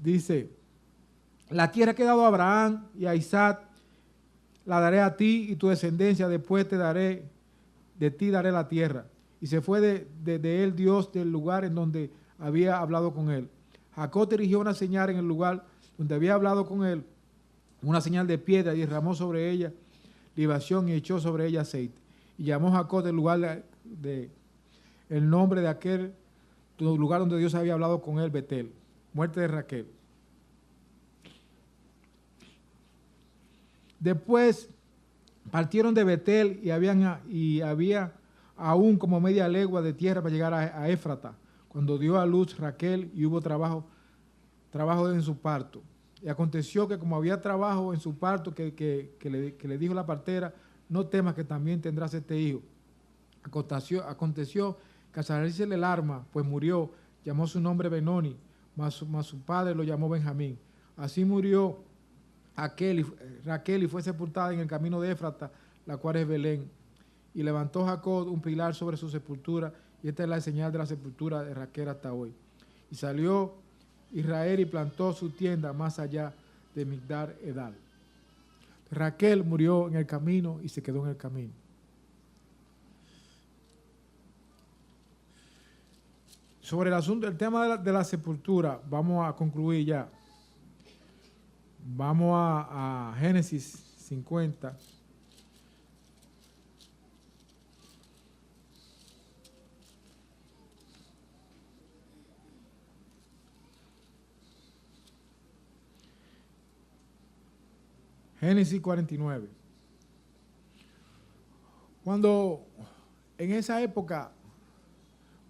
Dice, la tierra que he dado a Abraham y a Isaac, la daré a ti y tu descendencia, después de ti daré la tierra. Y se fue de él Dios del lugar en donde había hablado con él. Jacob dirigió una señal en el lugar donde había hablado con él, una señal de piedra, y derramó sobre ella libación y echó sobre ella aceite. Y llamó Jacob del lugar el nombre de aquel lugar donde Dios había hablado con él, Betel, muerte de Raquel. Después partieron de Betel y había aún como media legua de tierra para llegar a Éfrata, cuando dio a luz Raquel y hubo trabajo en su parto. Y aconteció que como había trabajo en su parto, que le dijo la partera, no temas que también tendrás este hijo. Aconteció que al salírsele el arma, pues murió, llamó su nombre Benoni, mas su padre lo llamó Benjamín. Así murió Raquel y fue sepultada en el camino de Éfrata, la cual es Belén. Y levantó Jacob un pilar sobre su sepultura, y esta es la señal de la sepultura de Raquel hasta hoy. Y salió Israel y plantó su tienda más allá de Migdal Edal. Raquel murió en el camino y se quedó en el camino. Sobre el tema de la sepultura, vamos a concluir ya. Vamos a Génesis 50. Génesis 49. Cuando en esa época,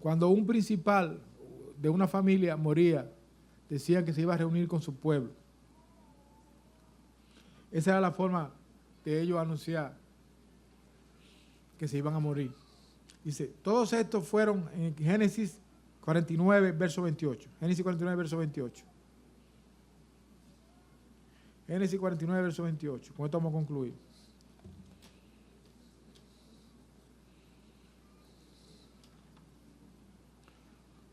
cuando un principal de una familia moría, decían que se iba a reunir con su pueblo. Esa era la forma de ellos anunciar que se iban a morir. Dice, todos estos fueron en Génesis 49, verso 28. Génesis 49, verso 28. Génesis 49, verso 28. Con esto vamos a concluir.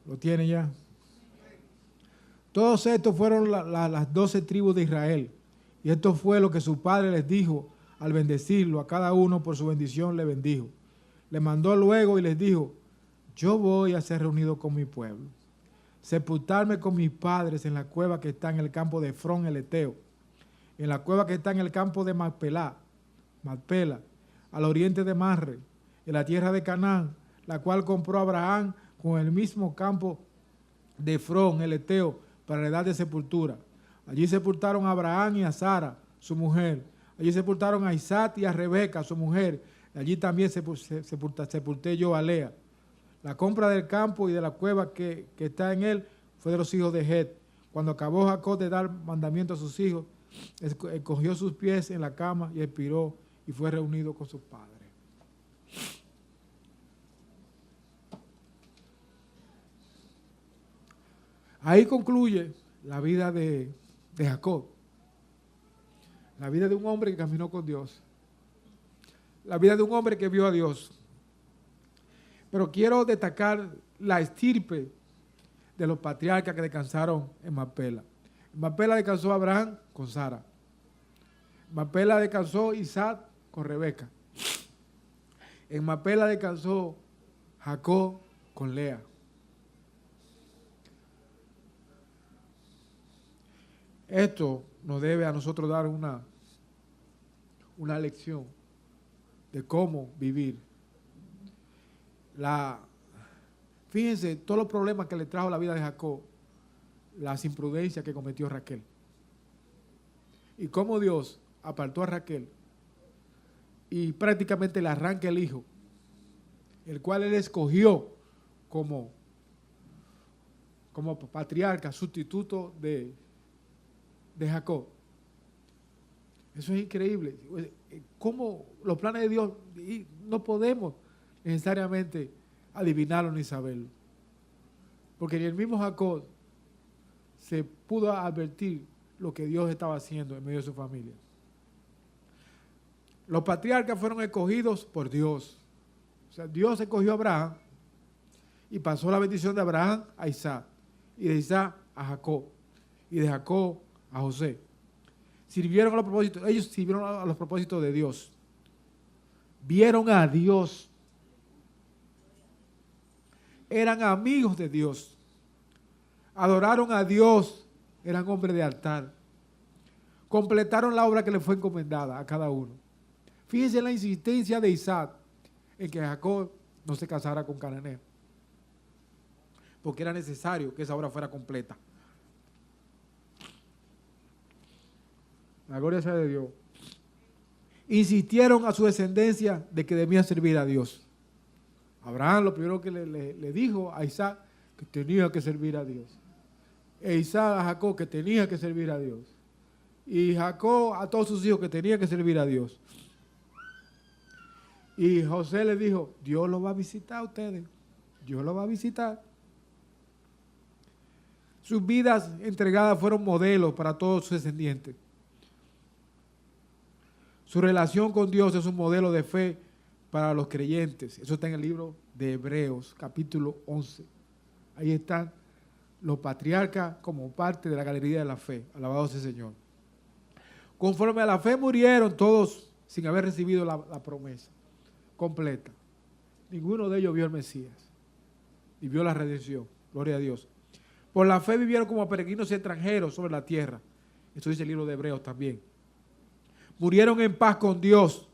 ¿Lo tiene ya? Todos estos fueron las 12 tribus de Israel. Y esto fue lo que su padre les dijo al bendecirlo. A cada uno por su bendición le bendijo. Le mandó luego y les dijo: yo voy a ser reunido con mi pueblo, sepultarme con mis padres en la cueva que está en el campo de Efrón el Eteo, en la cueva que está en el campo de Macpela, al oriente de Manre, en la tierra de Canaán, la cual compró Abraham con el mismo campo de Efrón el Eteo para la edad de sepultura. Allí sepultaron a Abraham y a Sara, su mujer. Allí sepultaron a Isaac y a Rebeca, su mujer. Allí también sepulté yo a Lea. La compra del campo y de la cueva que está en él fue de los hijos de Het. Cuando acabó Jacob de dar mandamiento a sus hijos, cogió sus pies en la cama y expiró y fue reunido con sus padres. Ahí concluye la vida de Jacob. La vida de un hombre que caminó con Dios. La vida de un hombre que vio a Dios. Pero quiero destacar la estirpe de los patriarcas que descansaron en Macpela. En Macpela descansó Abraham con Sara. En Macpela descansó Isaac con Rebeca. En Macpela descansó Jacob con Lea. Esto nos debe a nosotros dar una lección de cómo vivir. Fíjense todos los problemas que le trajo la vida de Jacob, las imprudencias que cometió Raquel. Y cómo Dios apartó a Raquel y prácticamente le arranca el hijo, el cual él escogió como patriarca, sustituto de Jacob. Eso es increíble. Cómo los planes de Dios no podemos necesariamente adivinarlo ni saberlo. Porque ni el mismo Jacob se pudo advertir lo que Dios estaba haciendo en medio de su familia. Los patriarcas fueron escogidos por Dios. O sea, Dios escogió a Abraham y pasó la bendición de Abraham a Isaac, y de Isaac a Jacob, y de Jacob a José. Sirvieron a los propósitos, ellos sirvieron a los propósitos de Dios. Vieron a Dios. Eran amigos de Dios. Adoraron a Dios. Eran hombres de altar. Completaron la obra que le fue encomendada a cada uno. Fíjense en la insistencia de Isaac en que Jacob no se casara con cananea, porque era necesario que esa obra fuera completa. La gloria sea de Dios. Insistieron a su descendencia de que debían servir a Dios. Abraham lo primero que le dijo a Isaac que tenía que servir a Dios. E Isaac a Jacob que tenía que servir a Dios. Y Jacob a todos sus hijos que tenía que servir a Dios. Y José le dijo: Dios lo va a visitar a ustedes. Dios lo va a visitar. Sus vidas entregadas fueron modelos para todos sus descendientes. Su relación con Dios es un modelo de fe para los creyentes. Eso está en el libro de Hebreos, capítulo 11. Ahí están los patriarcas como parte de la galería de la fe. Alabado sea el Señor. Conforme a la fe murieron todos sin haber recibido la promesa completa. Ninguno de ellos vio el Mesías y vio la redención. Gloria a Dios. Por la fe vivieron como peregrinos y extranjeros sobre la tierra. Eso dice el libro de Hebreos también. Murieron en paz con Dios,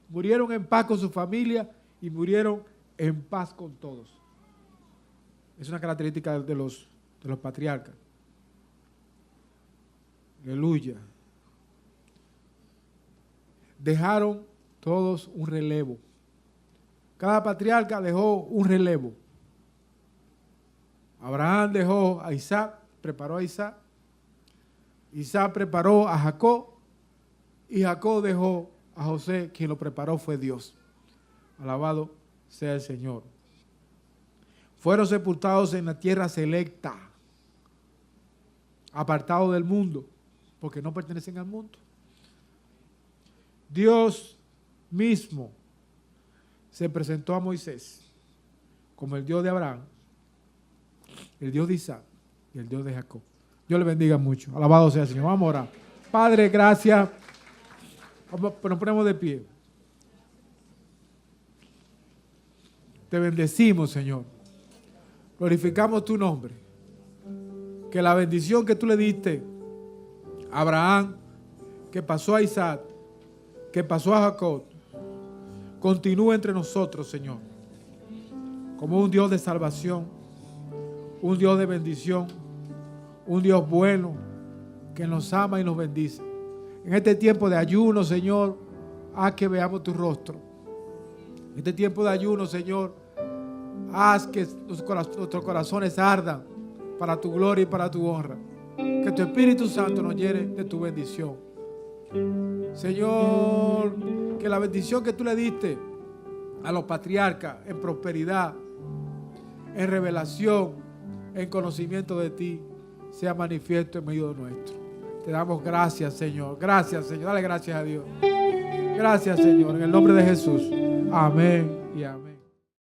murieron en paz con su familia y murieron en paz con todos. Es una característica de los patriarcas. Aleluya. Dejaron todos un relevo. Cada patriarca dejó un relevo. Abraham dejó a Isaac, preparó a Isaac. Isaac preparó a Jacob. Y Jacob dejó a José, quien lo preparó fue Dios. Alabado sea el Señor. Fueron sepultados en la tierra selecta, apartados del mundo, porque no pertenecen al mundo. Dios mismo se presentó a Moisés como el Dios de Abraham, el Dios de Isaac y el Dios de Jacob. Dios le bendiga mucho. Alabado sea el Señor. Vamos a orar. Padre, gracias. Nos ponemos de pie. Te bendecimos, Señor. Glorificamos tu nombre. Que la bendición que tú le diste a Abraham, que pasó a Isaac, que pasó a Jacob, continúe entre nosotros, Señor. Como un Dios de salvación, un Dios de bendición, un Dios bueno que nos ama y nos bendice. En este tiempo de ayuno, Señor, haz que veamos tu rostro. En este tiempo de ayuno, Señor, haz que nuestros corazones ardan para tu gloria y para tu honra. Que tu Espíritu Santo nos llene de tu bendición. Señor, que la bendición que tú le diste a los patriarcas en prosperidad, en revelación, en conocimiento de ti, sea manifiesto en medio nuestro. Te damos gracias, Señor. Gracias, Señor. Dale gracias a Dios. Gracias, Señor. En el nombre de Jesús. Amén y amén.